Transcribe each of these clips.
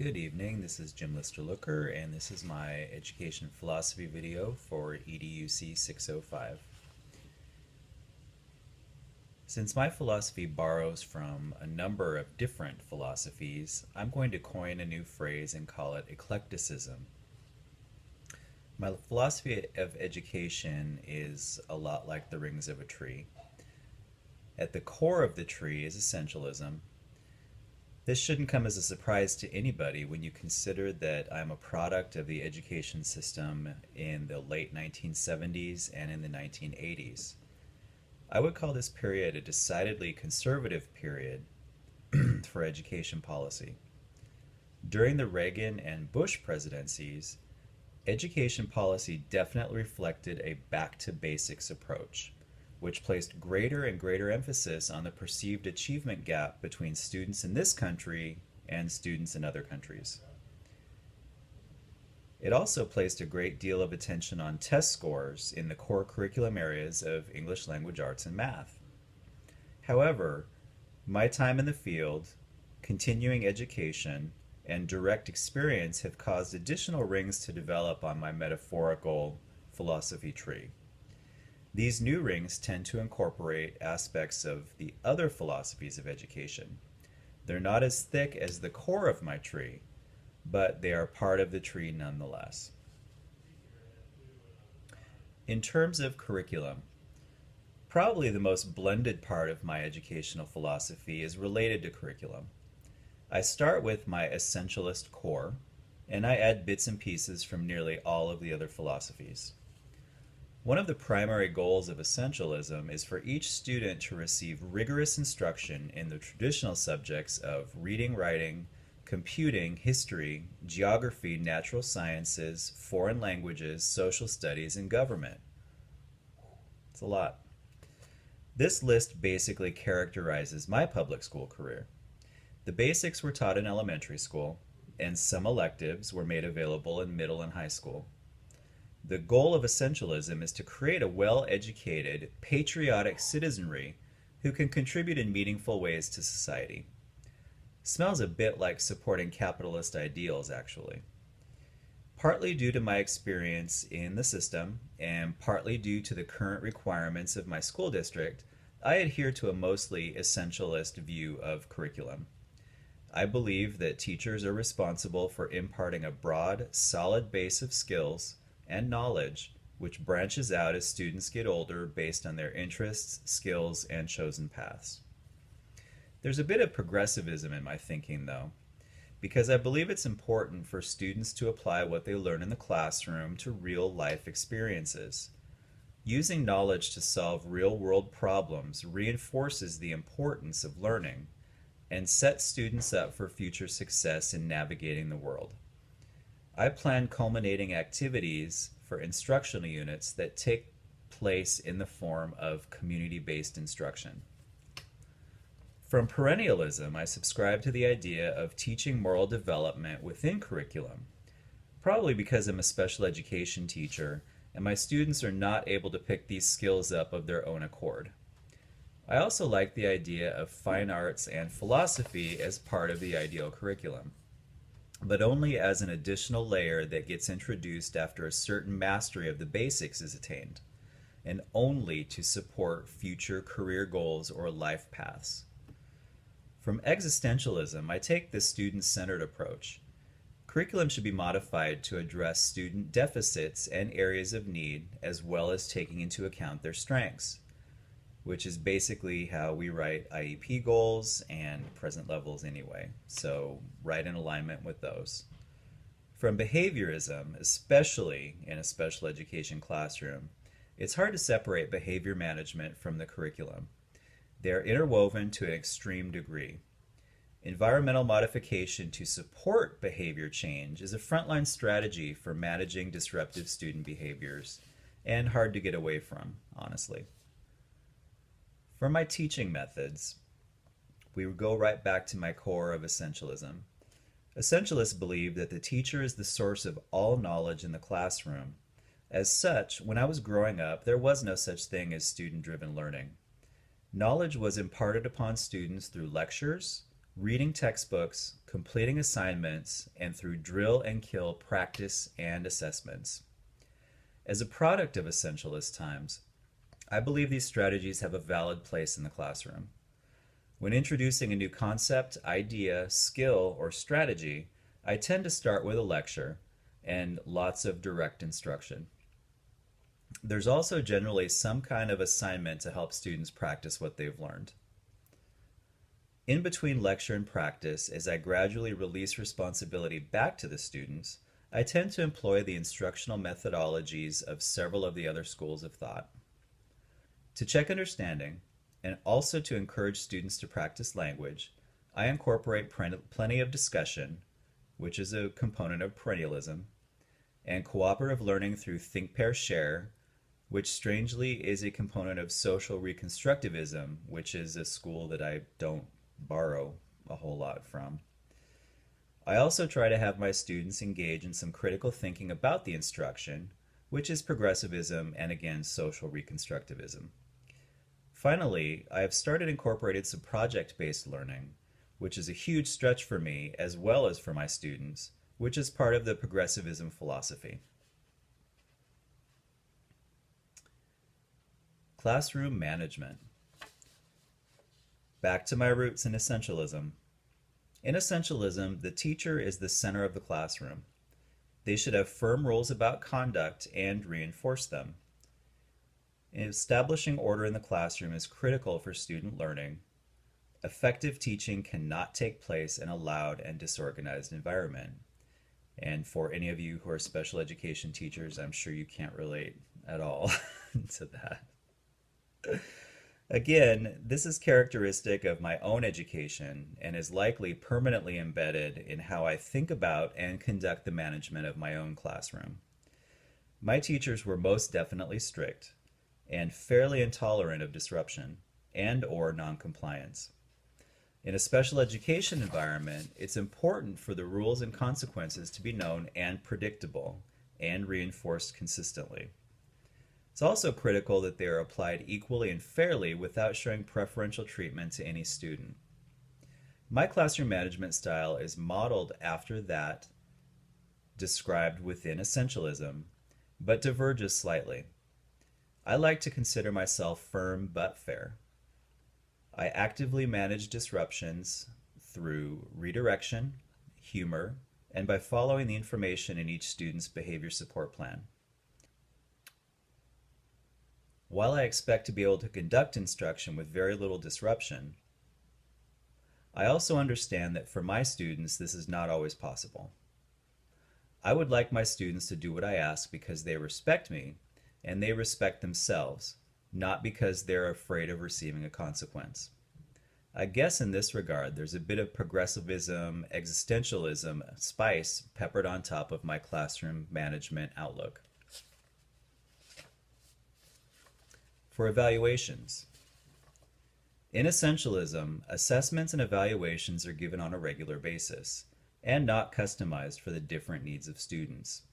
Good evening, this is Jim Lister-Looker, and this is my education philosophy video for EDUC 605. Since my philosophy borrows from a number of different philosophies, I'm going to coin a new phrase and call it eclecticism. My philosophy of education is a lot like the rings of a tree. At the core of the tree is essentialism. This shouldn't come as a surprise to anybody when you consider that I'm a product of the education system in the late 1970s and in the 1980s. I would call this period a decidedly conservative period for education policy. During the Reagan and Bush presidencies, education policy definitely reflected a back-to-basics approach, which placed greater and greater emphasis on the perceived achievement gap between students in this country and students in other countries. It also placed a great deal of attention on test scores in the core curriculum areas of English language arts and math. However, my time in the field, continuing education, and direct experience have caused additional rings to develop on my metaphorical philosophy tree. These new rings tend to incorporate aspects of the other philosophies of education. They're not as thick as the core of my tree, but they are part of the tree nonetheless. In terms of curriculum, probably the most blended part of my educational philosophy is related to curriculum. I start with my essentialist core, and I add bits and pieces from nearly all of the other philosophies. One of the primary goals of essentialism is for each student to receive rigorous instruction in the traditional subjects of reading, writing, computing, history, geography, natural sciences, foreign languages, social studies, and government. It's a lot. This list basically characterizes my public school career. The basics were taught in elementary school, and some electives were made available in middle and high school. The goal of essentialism is to create a well-educated, patriotic citizenry who can contribute in meaningful ways to society. Smells a bit like supporting capitalist ideals, actually. Partly due to my experience in the system, and partly due to the current requirements of my school district, I adhere to a mostly essentialist view of curriculum. I believe that teachers are responsible for imparting a broad, solid base of skills and knowledge which branches out as students get older based on their interests, skills, and chosen paths. There's a bit of progressivism in my thinking, though, because I believe it's important for students to apply what they learn in the classroom to real-life experiences. Using knowledge to solve real-world problems reinforces the importance of learning and sets students up for future success in navigating the world. I plan culminating activities for instructional units that take place in the form of community-based instruction. From perennialism, I subscribe to the idea of teaching moral development within curriculum, probably because I'm a special education teacher and my students are not able to pick these skills up of their own accord. I also like the idea of fine arts and philosophy as part of the ideal curriculum, but only as an additional layer that gets introduced after a certain mastery of the basics is attained, and only to support future career goals or life paths. From existentialism, I take the student-centered approach. Curriculum should be modified to address student deficits and areas of need, as well as taking into account their strengths, which is basically how we write IEP goals and present levels anyway, so right in alignment with those. From behaviorism, especially in a special education classroom, it's hard to separate behavior management from the curriculum. They are interwoven to an extreme degree. Environmental modification to support behavior change is a frontline strategy for managing disruptive student behaviors, and hard to get away from, honestly. For my teaching methods, we would go right back to my core of essentialism. Essentialists believe that the teacher is the source of all knowledge in the classroom. As such, when I was growing up, there was no such thing as student-driven learning. Knowledge was imparted upon students through lectures, reading textbooks, completing assignments, and through drill and kill practice and assessments. As a product of essentialist times, I believe these strategies have a valid place in the classroom. When introducing a new concept, idea, skill, or strategy, I tend to start with a lecture and lots of direct instruction. There's also generally some kind of assignment to help students practice what they've learned. In between lecture and practice, as I gradually release responsibility back to the students, I tend to employ the instructional methodologies of several of the other schools of thought. To check understanding, and also to encourage students to practice language, I incorporate plenty of discussion, which is a component of perennialism, and cooperative learning through think, pair, share, which strangely is a component of social reconstructivism, which is a school that I don't borrow a whole lot from. I also try to have my students engage in some critical thinking about the instruction, which is progressivism and again social reconstructivism. Finally, I have started incorporating some project-based learning, which is a huge stretch for me as well as for my students, which is part of the progressivism philosophy. Classroom management. Back to my roots in essentialism. In essentialism, the teacher is the center of the classroom. They should have firm rules about conduct and reinforce them. Establishing order in the classroom is critical for student learning. Effective teaching cannot take place in a loud and disorganized environment. And for any of you who are special education teachers, I'm sure you can't relate at all to that. Again, this is characteristic of my own education and is likely permanently embedded in how I think about and conduct the management of my own classroom. My teachers were most definitely strict and fairly intolerant of disruption and or noncompliance. In a special education environment, it's important for the rules and consequences to be known and predictable and reinforced consistently. It's also critical that they are applied equally and fairly without showing preferential treatment to any student. My classroom management style is modeled after that described within essentialism, but diverges slightly. I like to consider myself firm but fair. I actively manage disruptions through redirection, humor, and by following the information in each student's behavior support plan. While I expect to be able to conduct instruction with very little disruption, I also understand that for my students this is not always possible. I would like my students to do what I ask because they respect me and they respect themselves, not because they're afraid of receiving a consequence. I guess in this regard there's a bit of progressivism, existentialism spice peppered on top of my classroom management outlook. For evaluations. In essentialism, assessments and evaluations are given on a regular basis and not customized for the different needs of students.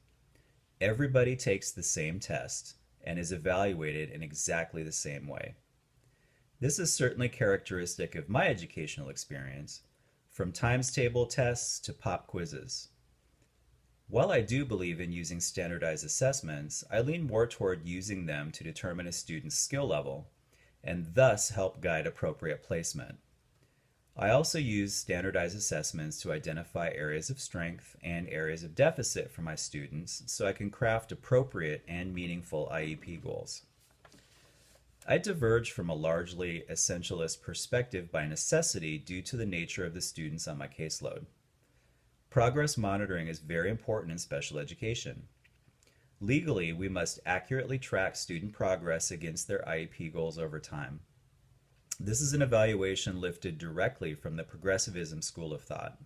Everybody takes the same test and is evaluated in exactly the same way. This is certainly characteristic of my educational experience, from times table tests to pop quizzes. While I do believe in using standardized assessments, I lean more toward using them to determine a student's skill level and thus help guide appropriate placement. I also use standardized assessments to identify areas of strength and areas of deficit for my students so I can craft appropriate and meaningful IEP goals. I diverge from a largely essentialist perspective by necessity due to the nature of the students on my caseload. Progress monitoring is very important in special education. Legally, we must accurately track student progress against their IEP goals over time. This is an evaluation lifted directly from the progressivism school of thought.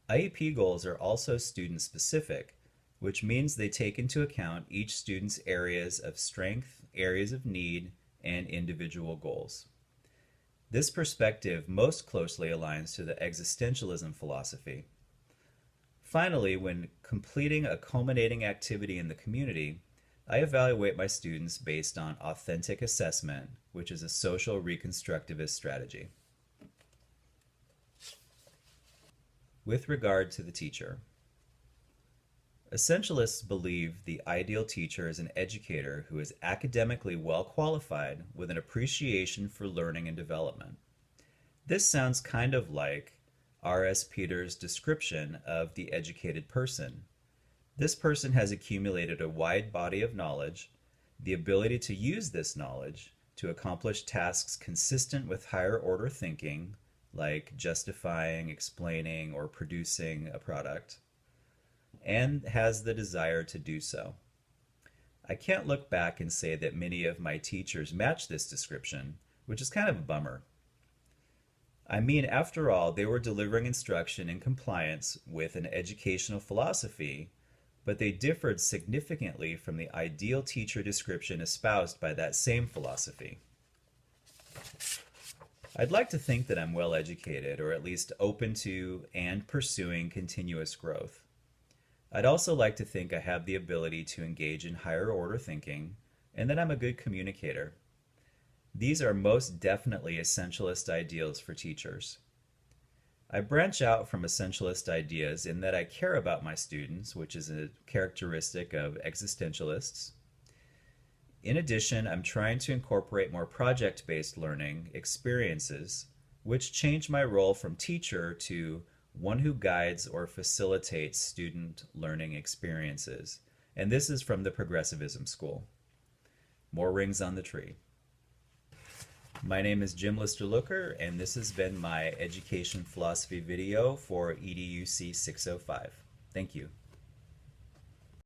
IEP goals are also student-specific, which means they take into account each student's areas of strength, areas of need, and individual goals. This perspective most closely aligns to the existentialism philosophy. Finally, when completing a culminating activity in the community, I evaluate my students based on authentic assessment, which is a social reconstructivist strategy. with regard to the teacher. Essentialists believe the ideal teacher is an educator who is academically well qualified with an appreciation for learning and development. This sounds kind of like R.S. Peters' description of the educated person. This person has accumulated a wide body of knowledge, the ability to use this knowledge to accomplish tasks consistent with higher order thinking, like justifying, explaining, or producing a product, and has the desire to do so. I can't look back and say that many of my teachers match this description, which is kind of a bummer. I mean, after all, they were delivering instruction in compliance with an educational philosophy, but they differed significantly from the ideal teacher description espoused by that same philosophy. I'd like to think that I'm well educated, or at least open to and pursuing continuous growth. I'd also like to think I have the ability to engage in higher order thinking, and that I'm a good communicator. These are most definitely essentialist ideals for teachers. I branch out from essentialist ideas in that I care about my students, which is a characteristic of existentialists. In addition, I'm trying to incorporate more project-based learning experiences, which change my role from teacher to one who guides or facilitates student learning experiences. And this is from the Progressivism School. More rings on the tree. My name is Jim Lister-Looker, and this has been my education philosophy video for EDUC 605. Thank you.